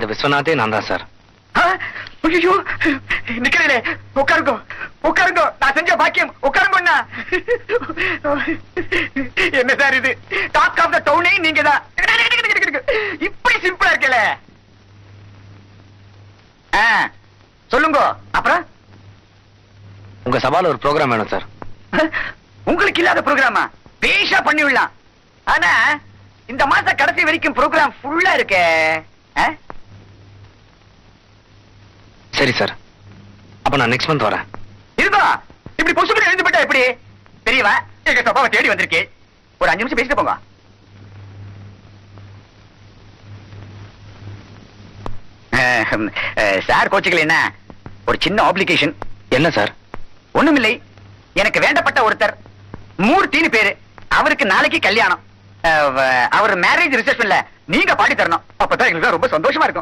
அந்த விஸ்வநாதே நான் தான் சார். ஐயோ, நிக்கிறீங்களே, உட்காருங்க உட்காருங்க, நான் செஞ்ச பாக்கியம், உட்காருங்க. என்ன சார் இது, டாக் ஆஃப் த டவுனே நீங்க தான். இப்படி சிம்பிளா இருக்கல. சொல்லுங்க. அப்புறம் உங்க சபால ஒரு ப்ரோக்ராம் வேணும் சார். உங்களுக்கு இல்லாத ப்ரோக்ராமா? பேஷா பண்ணி விடலாம். ஆனா இந்த மாச கடைசி வரைக்கும் ப்ரோக்ராம் ஃபுல்லா இருக்கே. சரி சார், அப்ப நான் நெக்ஸ்ட் மந்த் வரேன். இருக்கா? இப்படி பொசுக்கு எழுந்து போட்டா எப்படி? தெரியவா, எங்க சபாவை தேடி வந்திருக்கேன். ஒரு 5 நிமிஷம் பேசிட்டு போங்க. சார் கோச்சுக்கல, என்ன ஒரு சின்ன ஆப்ளிகேஷன். என்ன சார்? ஒண்ணுமில்லை, எனக்கு வேண்டப்பட்ட ஒருத்தர் மூர்த்தின்னு பேரு, அவருக்கு நாளைக்கு கல்யாணம். அவர் மேரேஜ் ரிசப்ஷன்ல நீங்க பாடி தரணும். அப்பதான் எங்களுக்கு ரொம்ப சந்தோஷமா இருக்கும்.